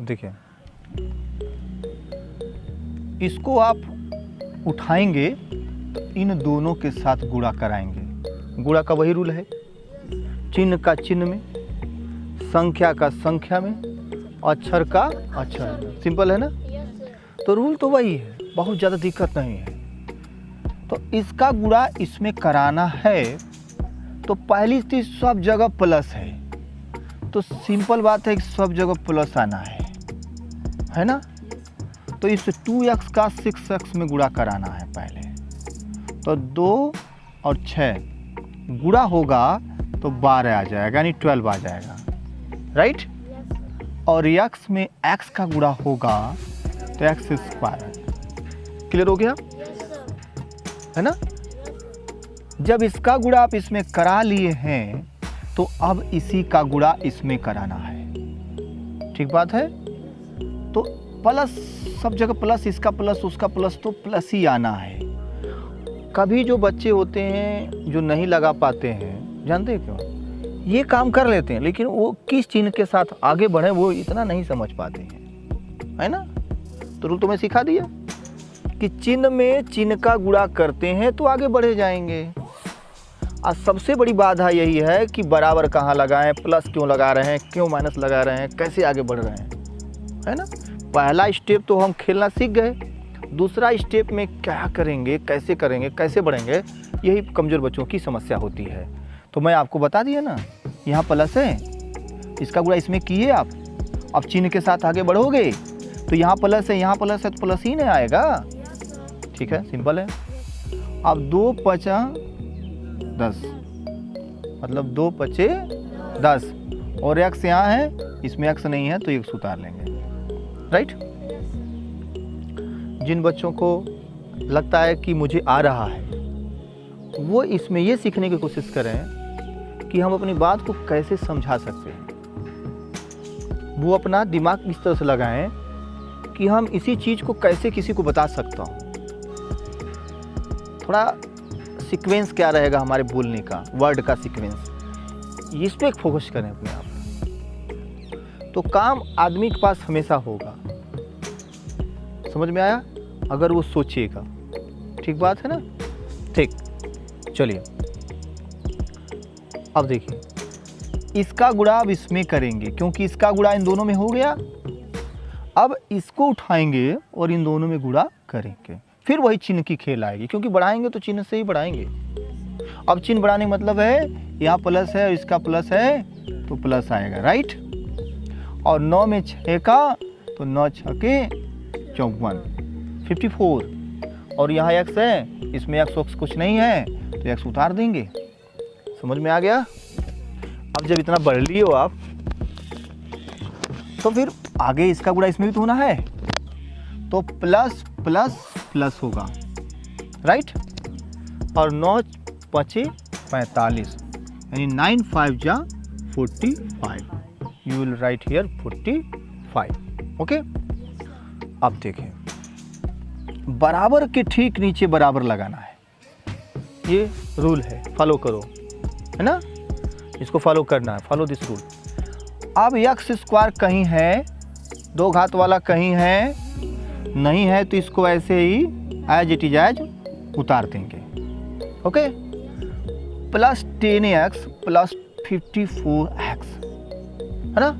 अब देखिए, इसको आप उठाएंगे तो इन दोनों के साथ गुणा कराएंगे। गुणा का वही रूल है, चिन्ह का चिन्ह में, संख्या का संख्या में, अक्षर का अक्षर में। सिंपल है ना? तो रूल तो वही है, बहुत ज़्यादा दिक्कत नहीं है। तो इसका गुणा इसमें कराना है तो पहली चीज सब जगह प्लस है, तो सिंपल बात है कि सब जगह प्लस आना है ना? तो इस 2x का 6x में गुणा कराना है पहले। तो 2 और 6 गुणा होगा तो 12 आ जाएगा, यानी 12 आ जाएगा, राइट? और x में x का गुणा होगा तो x स्क्वायर। क्लियर हो गया? है ना? जब इसका गुणा आप इसमें करा लिए हैं तो अब इसी का गुणा इसमें कराना है। ठीक बात है? तो प्लस, सब जगह प्लस, इसका प्लस उसका प्लस, तो प्लस ही आना है। कभी जो बच्चे होते हैं जो नहीं लगा पाते हैं, जानते हैं क्यों? ये काम कर लेते हैं लेकिन वो किस चिन्ह के साथ आगे बढ़े वो इतना नहीं समझ पाते हैं, है ना? तो रूल तो मैं सिखा दिया कि चिन्ह में चिन्ह का गुणा करते हैं तो आगे बढ़े जाएंगे। और सबसे बड़ी बाधा यही है कि बराबर कहाँ लगाएं, प्लस क्यों लगा रहे हैं, क्यों माइनस लगा रहे हैं, कैसे आगे बढ़ रहे हैं, है ना? पहला स्टेप तो हम खेलना सीख गए, दूसरा स्टेप में क्या करेंगे, कैसे बढ़ेंगे, यही कमज़ोर बच्चों की समस्या होती है। तो मैं आपको बता दिया ना, यहाँ प्लस है, इसका गुणा इसमें किए आप, अब चिन्ह के साथ आगे बढ़ोगे तो यहाँ प्लस है, यहाँ प्लस है, तो प्लस ही नहीं आएगा। ठीक है, सिंपल है। अब 2 5 10, मतलब 2 5 10, और x यहाँ है, इसमें x नहीं है तो x उतार लेंगे, राइट? जिन बच्चों को लगता है कि मुझे आ रहा है वो इसमें ये सीखने की कोशिश करें कि हम अपनी बात को कैसे समझा सकते हैं। वो अपना दिमाग इस तरह से लगाएं कि हम इसी चीज़ को कैसे किसी को बता सकता हूँ। थोड़ा सीक्वेंस क्या रहेगा हमारे बोलने का, वर्ड का सीक्वेंस, इस पे फोकस करें अपने आप, तो काम आदमी के पास हमेशा होगा। समझ में आया? अगर वो सोचेगा। ठीक बात है ना? ठीक, चलिए अब देखिए, इसका गुणा अब इसमें करेंगे क्योंकि इसका गुणा इन दोनों में हो गया। अब इसको उठाएंगे और इन दोनों में गुणा करेंगे, फिर वही चिन्ह की खेल आएगी, क्योंकि बढ़ाएंगे तो चिन्ह से ही बढ़ाएंगे। अब चिन्ह बढ़ाने का मतलब है यहाँ प्लस है, इसका प्लस है तो प्लस आएगा, राइट? और 9 में 6 का तो 9 6 के 54, 54, और यहाँ x है, इसमें x कुछ नहीं है तो x उतार देंगे। समझ में आ गया? अब जब इतना बढ़ लिए हो आप तो फिर आगे इसका गुणा इसमें भी तो होना है, तो प्लस प्लस प्लस होगा, राइट? और 9 5 45, यानी 9 5 जा 45, you will write here 45। Okay, अब देखें, बराबर के ठीक नीचे बराबर लगाना है, ये रूल है, फॉलो करो, है ना? इसको फॉलो करना है, फॉलो दिस रूल। अब x स्क्वायर कहीं है, 2 घात वाला कहीं है, नहीं है तो इसको ऐसे ही एज इट इज एज उतार देंगे। Okay, plus 10x plus 54x, है ना?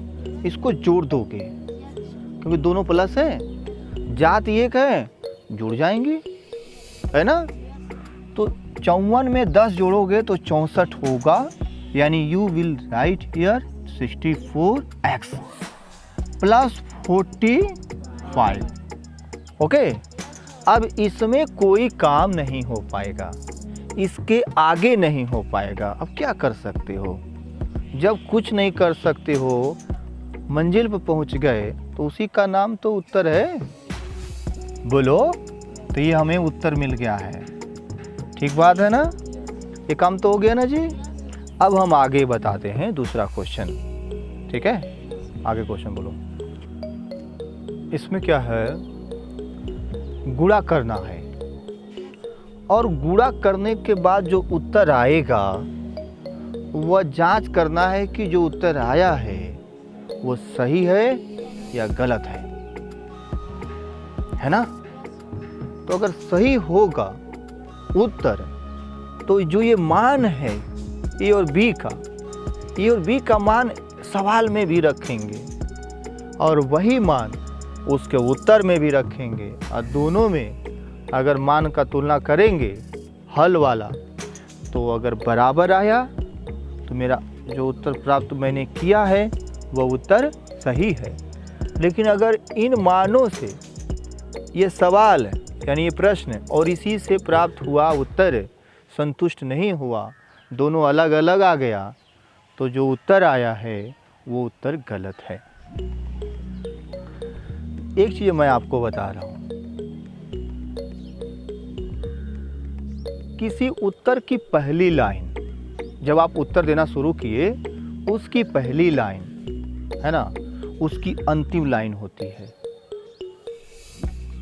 इसको जोड़ दोगे क्योंकि दोनों प्लस है, जात एक है, जुड़ जाएंगे, है ना? तो 54 में 10 जोड़ोगे तो 64 होगा, यानी you will write here 64x plus 45। Okay, अब इसमें कोई काम नहीं हो पाएगा, इसके आगे नहीं हो पाएगा। अब क्या कर सकते हो? जब कुछ नहीं कर सकते हो, मंजिल पर पहुंच गए तो उसी का नाम तो उत्तर है। बोलो, तो ये हमें उत्तर मिल गया है। ठीक बात है ना? ये काम तो हो गया ना जी। अब हम आगे बताते हैं दूसरा क्वेश्चन। ठीक है, आगे क्वेश्चन बोलो। इसमें क्या है, गुणा करना है, और गुणा करने के बाद जो उत्तर आएगा वह जांच करना है कि जो उत्तर आया है वो सही है या गलत है ना? तो अगर सही होगा उत्तर, तो जो ये मान है ए और बी का मान सवाल में भी रखेंगे और वही मान उसके उत्तर में भी रखेंगे, और दोनों में अगर मान का तुलना करेंगे हल वाला, तो अगर बराबर आया तो मेरा जो उत्तर प्राप्त मैंने किया है वह उत्तर सही है। लेकिन अगर इन मानों से ये सवाल यानी ये प्रश्न और इसी से प्राप्त हुआ उत्तर संतुष्ट नहीं हुआ, दोनों अलग अलग आ गया, तो जो उत्तर आया है वो उत्तर गलत है। एक चीज़ मैं आपको बता रहा हूँ, किसी उत्तर की पहली लाइन, जब आप उत्तर देना शुरू किए, उसकी पहली लाइन है ना, उसकी अंतिम लाइन होती है।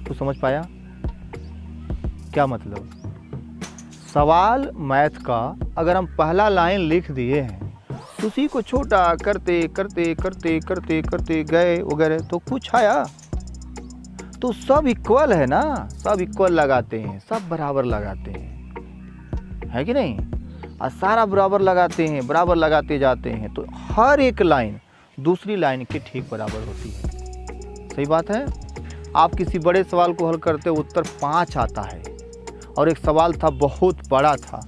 तो समझ पाया क्या मतलब? सवाल मैथ का अगर हम पहला लाइन लिख दिए हैं, उसी को छोटा करते करते करते करते करते गए वगैरह, तो कुछ आया। तो सब इक्वल है ना, सब इक्वल लगाते हैं, सब बराबर लगाते हैं, है कि नहीं? और सारा बराबर लगाते हैं, बराबर लगाते जाते हैं, तो हर एक लाइन दूसरी लाइन के ठीक बराबर होती है। सही बात है। आप किसी बड़े सवाल को हल करते उत्तर 5 आता है, और एक सवाल था बहुत बड़ा था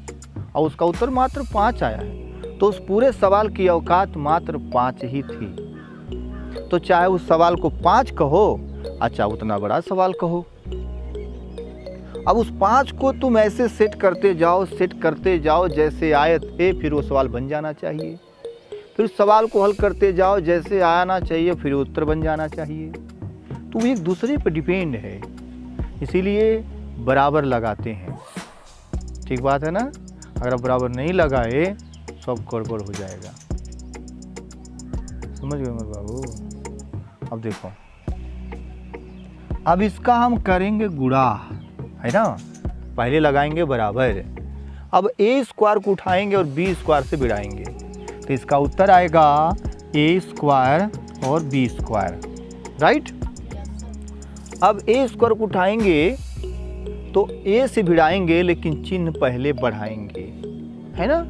और उसका उत्तर मात्र 5 आया है, तो उस पूरे सवाल की औकात मात्र 5 ही थी। तो चाहे उस सवाल को 5 कहो, अच्छा उतना बड़ा सवाल कहो। अब उस 5 को तुम ऐसे सेट करते जाओ जैसे आए थे, फिर वो सवाल बन जाना चाहिए। फिर सवाल को हल करते जाओ जैसे आना चाहिए, फिर उत्तर बन जाना चाहिए। तो एक दूसरे पर डिपेंड है, इसीलिए बराबर लगाते हैं। ठीक बात है ना? अगर आप बराबर नहीं लगाए सब गड़बड़ हो जाएगा। समझ गए मेरे बाबू? अब देखो, अब इसका हम करेंगे गुणा, है ना? पहले लगाएंगे बराबर, अब ए स्क्वायर को उठाएंगे और बी स्क्वायर से भिड़ाएंगे, तो इसका उत्तर आएगा ए स्क्वायर और बी स्क्वायर, राइट? अब ए स्क्वायर को उठाएंगे तो ए से भिड़ाएंगे, लेकिन चिन्ह पहले बढ़ाएंगे, है ना?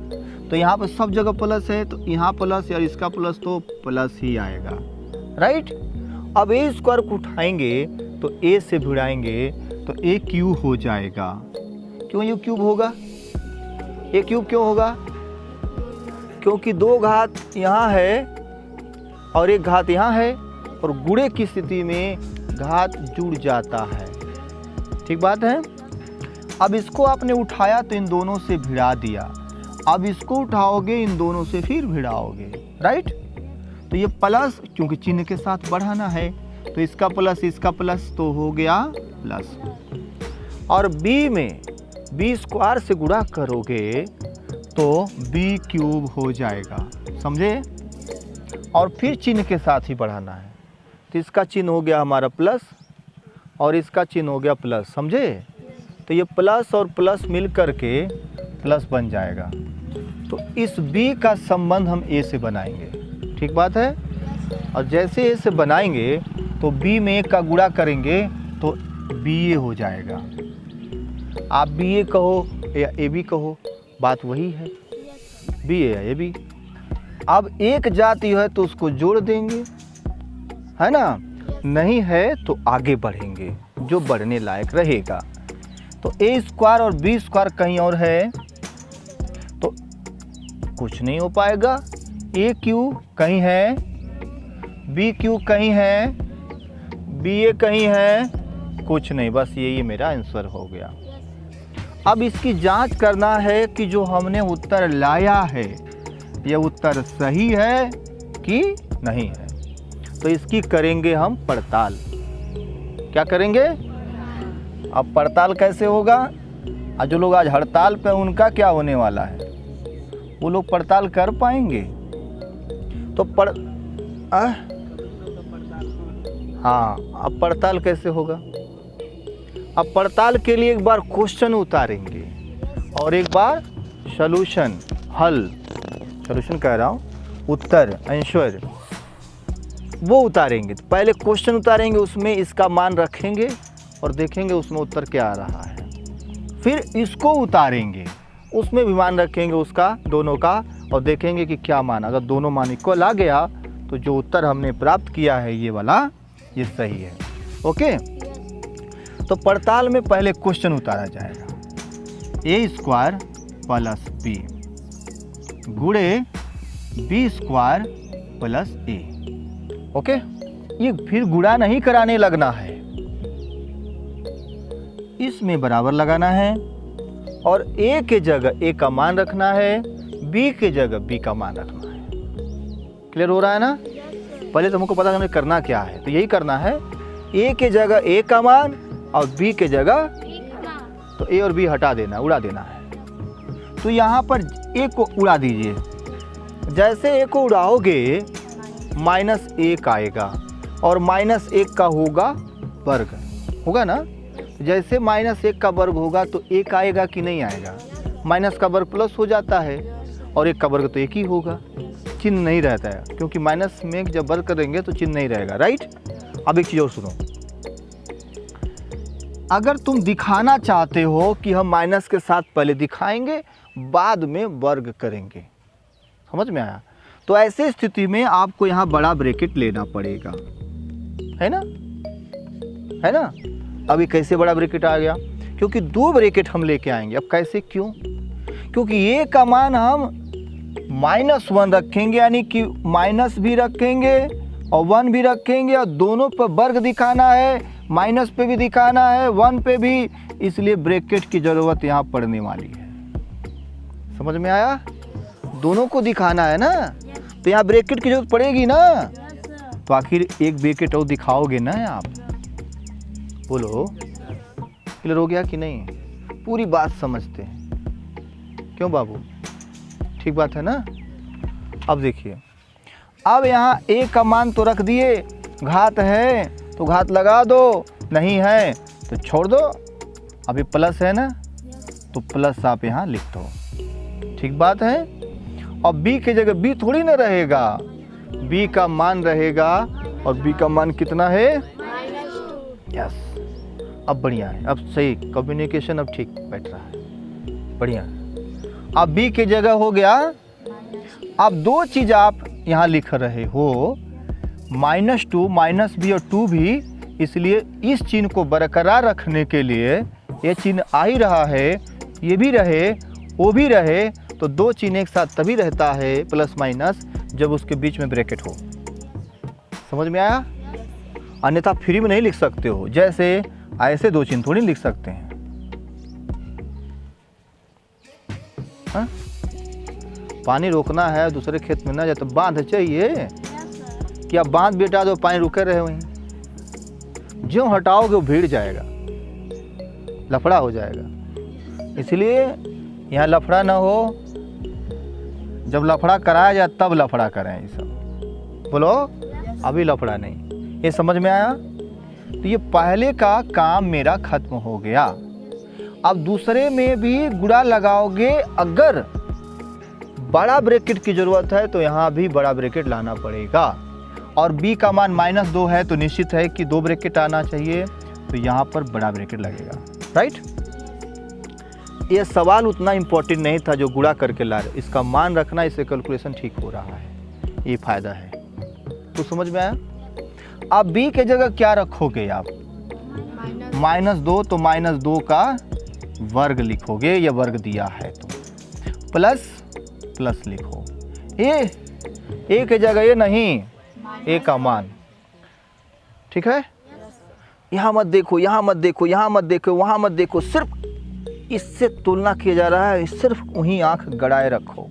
तो यहाँ पर सब जगह प्लस है, तो यहाँ प्लस और इसका प्लस, तो प्लस ही आएगा, राइट? अब ए स्क्वायर को उठाएंगे तो ए से भिड़ाएंगे तो ए क्यूब हो जाएगा। क्यों ये क्यूब होगा? ए क्यूब क्यों होगा? क्योंकि 2 घात यहाँ है और 1 घात यहाँ है, और गुणे की स्थिति में घात जुड़ जाता है। ठीक बात है। अब इसको आपने उठाया तो इन दोनों से भिड़ा दिया, अब इसको उठाओगे इन दोनों से फिर भिड़ाओगे, राइट? तो ये प्लस, क्योंकि चिन्ह के साथ बढ़ाना है, तो इसका प्लस तो हो गया प्लस। और बी में बी स्क्वायर से गुणा करोगे तो बी क्यूब हो जाएगा, समझे? और फिर चिन्ह के साथ ही बढ़ाना है, तो इसका चिन्ह हो गया हमारा प्लस और इसका चिन्ह हो गया प्लस, समझे? तो ये प्लस और प्लस मिल करके प्लस बन जाएगा। तो इस b का संबंध हम a से बनाएंगे, ठीक बात है? और जैसे a से बनाएंगे तो b में a का गुणा करेंगे तो ba हो जाएगा। आप ba कहो या ab कहो, बात वही है, ba या ab। अब एक जाति है तो उसको जोड़ देंगे, है ना? नहीं है तो आगे बढ़ेंगे, जो बढ़ने लायक रहेगा। तो ए स्क्वायर और बी स्क्वायर कहीं और है तो कुछ नहीं हो पाएगा। ए क्यू कहीं है, बी क्यू कहीं है, बी ए कहीं है, कुछ नहीं, बस यही मेरा आंसर हो गया। अब इसकी जांच करना है कि जो हमने उत्तर लाया है यह उत्तर सही है कि नहीं है। तो इसकी करेंगे हम पड़ताल। क्या करेंगे? अब पड़ताल कैसे होगा? और जो लोग आज हड़ताल पे उनका क्या होने वाला है? वो लोग पड़ताल कर पाएंगे? तो हाँ, अब पड़ताल कैसे होगा? अब पड़ताल के लिए एक बार क्वेश्चन उतारेंगे और एक बार सॉल्यूशन, हल, सॉल्यूशन कह रहा हूँ, उत्तर, आंसर, वो उतारेंगे। तो पहले क्वेश्चन उतारेंगे, उसमें इसका मान रखेंगे और देखेंगे उसमें उत्तर क्या आ रहा है। फिर इसको उतारेंगे, उसमें भी मान रखेंगे उसका, दोनों का, और देखेंगे कि क्या मान। अगर दोनों मान इक्वल आ गया तो जो उत्तर हमने प्राप्त किया है ये वाला, ये सही है। ओके, तो पड़ताल में पहले क्वेश्चन उतारा जाएगा। ए स्क्वायर प्लस बी गुणे बी स्क्वायर प्लस ए। ओके, ये फिर गुणा नहीं कराने लगना है, इसमें बराबर लगाना है और ए के जगह ए का मान रखना है, बी के जगह बी का मान रखना है। क्लियर हो रहा है ना? पहले तो हमको पता हमें करना क्या है, तो यही करना है। ए के जगह ए का मान और बी के जगह, तो ए और बी हटा देना, उड़ा देना है। तो यहाँ पर ए को उड़ा दीजिए। जैसे ए को उड़ाओगे -1 आएगा और -1 का होगा वर्ग, होगा ना? जैसे -1 का वर्ग होगा तो 1 आएगा कि नहीं आएगा? माइनस का वर्ग प्लस हो जाता है और 1 का वर्ग तो 1 ही होगा, चिन्ह नहीं रहता है, क्योंकि माइनस में जब वर्ग करेंगे तो चिन्ह नहीं रहेगा। राइट? अब एक चीज़ और सुनो, अगर तुम दिखाना चाहते हो कि हम माइनस के साथ पहले दिखाएंगे बाद में वर्ग करेंगे, समझ में आया? तो ऐसे स्थिति में आपको यहाँ बड़ा ब्रैकेट लेना पड़ेगा, है ना? है ना? अभी कैसे बड़ा ब्रैकेट आ गया? क्योंकि 2 ब्रैकेट हम लेके आएंगे। अब कैसे, क्यों? क्योंकि ए का मान हम -1 रखेंगे, यानी कि माइनस भी रखेंगे और 1 भी रखेंगे, और दोनों पर वर्ग दिखाना है, माइनस पे भी दिखाना है, 1 पे भी, इसलिए ब्रैकेट की ज़रूरत यहाँ पड़ने वाली है। समझ में आया? दोनों को दिखाना है ना, तो यहाँ ब्रैकेट की जरूरत पड़ेगी ना। तो आखिर एक ब्रैकेट और दिखाओगे ना आप, बोलो क्लियर हो गया कि नहीं? पूरी बात समझते हैं, क्यों बाबू? ठीक बात है ना? अब देखिए, अब यहाँ ए का मान तो रख दिए, घात है तो घात लगा दो, नहीं है तो छोड़ दो। अभी प्लस है ना, तो प्लस आप यहाँ लिख दो, ठीक बात है? और बी की जगह बी थोड़ी ना रहेगा, बी का मान रहेगा, और बी का मान कितना है? यस, अब बढ़िया है, अब सही कम्युनिकेशन अब ठीक बैठ रहा है, बढ़िया। अब बी की जगह हो गया। अब 2 चीज़ आप यहाँ लिख रहे हो, -2 -b और 2 भी, इसलिए इस चिन्ह को बरकरार रखने के लिए ये चिन्ह आ ही रहा है, ये भी रहे वो भी रहे, तो 2 चिन्ह एक साथ तभी रहता है प्लस माइनस जब उसके बीच में ब्रैकेट हो। समझ में आया? अन्यथा फ्री में नहीं लिख सकते हो, जैसे ऐसे 2 चिन्ह थोड़ी लिख सकते हैं। हा? पानी रोकना है, दूसरे खेत में ना जाए तो बांध चाहिए, क्या बांध बेटा दो, पानी रुके रहे वहीं, जो हटाओगे वो भीड़ जाएगा, लफड़ा हो जाएगा। इसलिए यहाँ लफड़ा ना हो, जब लफड़ा कराया जाए तब लफड़ा करें ये सब, बोलो अभी लफड़ा नहीं। ये समझ में आया? तो ये पहले का काम मेरा खत्म हो गया। अब दूसरे में भी गुणा लगाओगे, अगर बड़ा ब्रैकेट की जरूरत है तो यहाँ भी बड़ा ब्रैकेट लाना पड़ेगा, और b का मान -2 है तो निश्चित है कि 2 ब्रैकेट आना चाहिए, तो यहाँ पर बड़ा ब्रैकेट लगेगा। राइट? ये सवाल उतना इम्पोर्टेंट नहीं था जो गुणा करके ला रहे, इसका मान रखना, इससे कैलकुलेशन ठीक हो रहा है, ये फायदा है। तो समझ में आया? अब b के जगह क्या रखोगे आप? -2, तो -2 का वर्ग लिखोगे, ये वर्ग दिया है तो प्लस प्लस लिखो। ए के जगह ये नहीं, ए का मान, ठीक है? यहाँ मत देखो, यहाँ मत देखो, यहाँ मत देखो, वहाँ मत देखो, सिर्फ इससे तुलना किया जा रहा है, सिर्फ वहीं आंख गड़ाए रखो,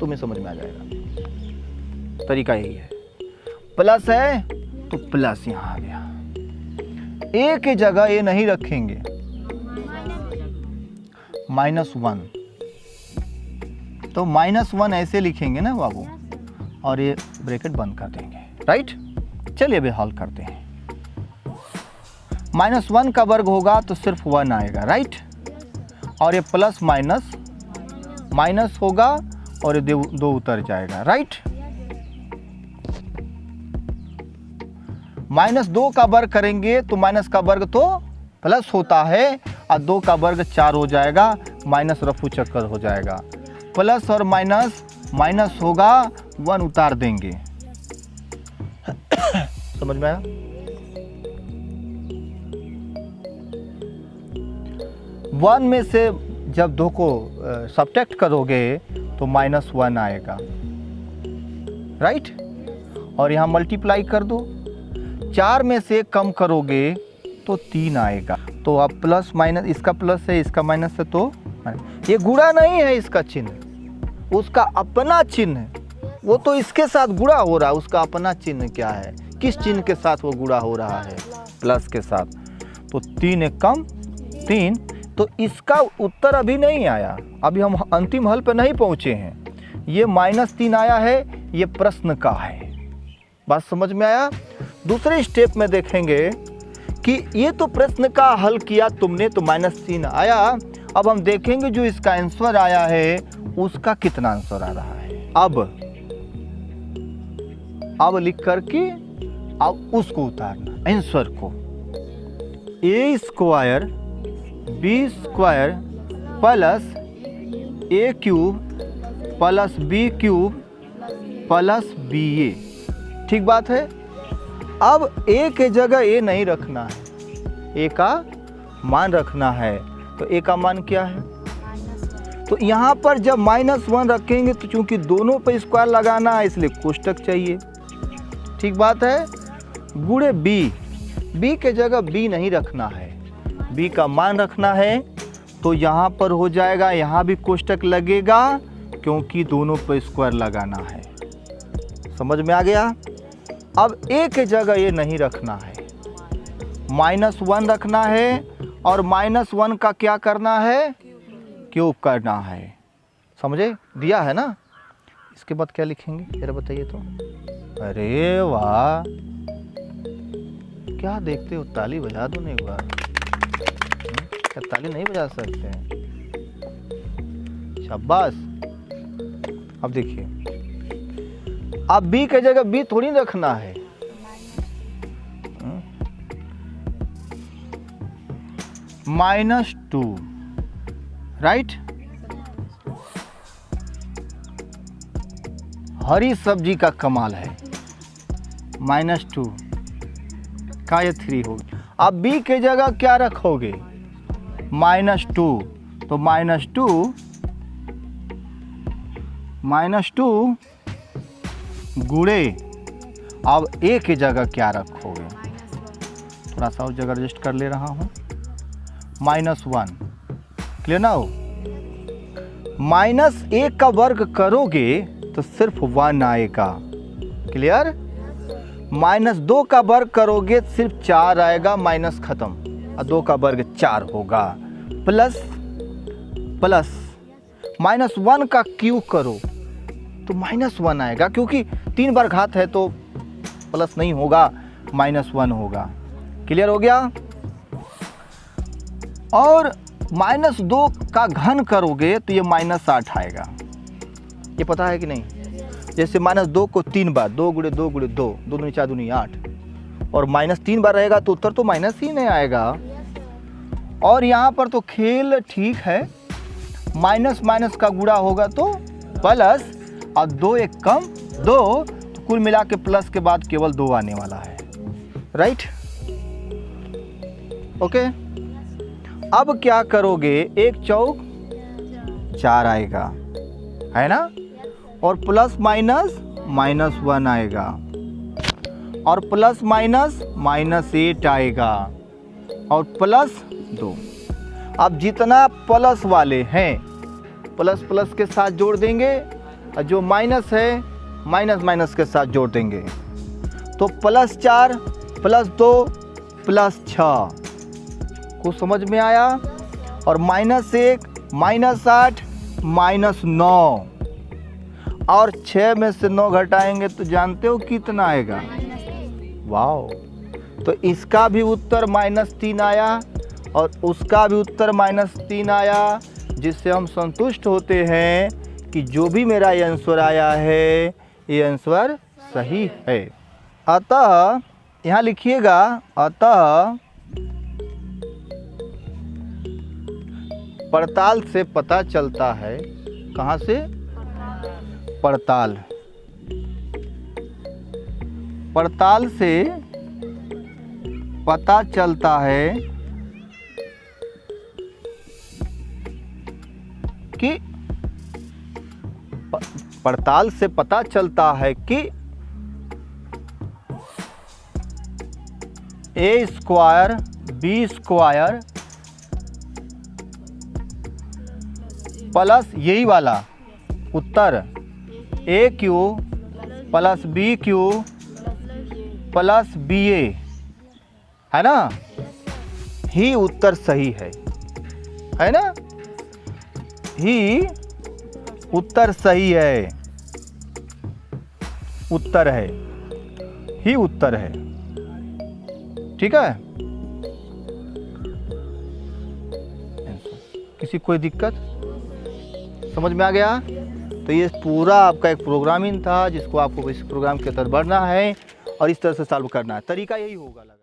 तुम्हें समझ में आ जाएगा। तरीका यही है। प्लस है तो प्लस यहाँ आ गया, ए की जगह ये नहीं रखेंगे, -1, तो -1 ऐसे लिखेंगे ना बाबू, और ये ब्रैकेट बंद कर देंगे। राइट? चलिए अभी हल करते हैं। -1 का वर्ग होगा तो सिर्फ 1 आएगा। राइट? और ये प्लस माइनस होगा और ये 2 उतर जाएगा। राइट? -2 का वर्ग करेंगे तो माइनस का वर्ग तो प्लस होता है और 2 का वर्ग 4 हो जाएगा, माइनस रफू चक्कर हो जाएगा। प्लस और माइनस, माइनस होगा 1 उतार देंगे। समझ में आया? वन में से जब 2 को सब्ट्रैक्ट करोगे तो -1 आएगा, राइट? और यहाँ मल्टीप्लाई कर दो, 4 में से कम करोगे तो 3 आएगा। तो अब प्लस माइनस, इसका प्लस है इसका माइनस है, तो ये गुणा नहीं है इसका चिन्ह, उसका अपना चिन्ह है। वो तो इसके साथ गुणा हो रहा है, उसका अपना चिन्ह क्या है, किस चिन्ह के साथ वो गुणा हो रहा है, प्लस के साथ। तो 3 एक कम 3। तो इसका उत्तर अभी नहीं आया, अभी हम अंतिम हल पे नहीं पहुंचे हैं। ये -3 आया है, ये प्रश्न का है। बात समझ में आया? दूसरे स्टेप में देखेंगे कि ये तो प्रश्न का हल किया तुमने तो -3 आया। अब हम देखेंगे जो इसका आंसर आया है उसका कितना आंसर आ रहा है। अब लिख करके अब उसको उतारना आंसर को। a² b² plus a³ plus b³ plus ba। ठीक बात है। अब a के जगह a नहीं रखना है, a का मान रखना है। तो a का मान क्या है? तो यहाँ पर जब -1 रखेंगे तो चूंकि दोनों पे स्क्वायर लगाना है इसलिए कोष्टक चाहिए। ठीक बात है। गुणे b के जगह b नहीं रखना है, b का मान रखना है। तो यहाँ पर हो जाएगा, यहाँ भी कोष्टक लगेगा क्योंकि दोनों पे स्क्वायर लगाना है। समझ में आ गया? अब a के जगह ये नहीं रखना है, -1 रखना है और -1 का क्या करना है? क्यूब करना है। समझे? दिया है ना। इसके बाद क्या लिखेंगे जरा बताइए तो। अरे वाह, क्या देखते हो? ताली बजा दो ना एक बार। क्या ताली नहीं बजा सकते हैं? शाबाश। अब देखिए, अब b के जगह b थोड़ी रखना है, -2, राइट? हरी सब्जी का कमाल है। -2 का ये 3 होगी। अब b के जगह क्या रखोगे? -2। तो -2 गुणे, अब a की जगह क्या रखोगे? थोड़ा सा और जगह एडजस्ट कर ले रहा हूँ। -1 क्लियर ना हो? -1 का वर्ग करोगे तो सिर्फ 1 आएगा। क्लियर? -2 का वर्ग करोगे सिर्फ 4 आएगा, माइनस खत्म, और 2 का वर्ग 4 होगा। प्लस -1 का क्यूब करो तो -1 आएगा, क्योंकि 3 बार घात है तो प्लस नहीं होगा, -1 होगा। क्लियर हो गया? और -2 का घन करोगे तो ये -8 आएगा। ये पता है कि नहीं? जैसे -2 को 3 बार, 2 गुणे 2 गुणे 2, 2 दूनी 4 दूनी 8, और -3 बार रहेगा तो उत्तर तो माइनस ही नहीं आएगा। और यहाँ पर तो खेल ठीक है, माइनस का गुणा होगा तो प्लस, और 2 एक कम 2, तो कुल मिला के प्लस के बाद केवल 2 आने वाला है, राइट? ओके। अब क्या करोगे? 1 चौक 4 आएगा, है ना? और प्लस माइनस -1 आएगा, और प्लस माइनस -8 आएगा, और प्लस 2। अब जितना प्लस वाले हैं प्लस प्लस के साथ जोड़ देंगे, और जो माइनस है माइनस के साथ जोड़ देंगे। तो +4 +2 +6 को समझ में आया? और -1 -8 -9, और 6 में से 9 घटाएंगे तो जानते हो कितना आएगा? वाओ। तो इसका भी उत्तर -3 आया और उसका भी उत्तर -3 आया, जिससे हम संतुष्ट होते हैं कि जो भी मेरा आंसर आया है ये आंसर सही है। अतः यहाँ लिखिएगा अतः पड़ताल से पता चलता है। कहाँ से? पड़ताल। पड़ताल से पता चलता है कि पड़ताल से पता चलता है कि a square b square plus यही वाला उत्तर a cube plus b cube plus b a है ना, ही उत्तर सही है ना, ही उत्तर सही है, उत्तर है, ही उत्तर है। ठीक है, किसी कोई दिक्कत समझ में आ गया? तो ये पूरा आपका एक प्रोग्रामिंग था जिसको आपको इस प्रोग्राम के तहत बढ़ना है और इस तरह से सॉल्व करना है। तरीका यही होगा।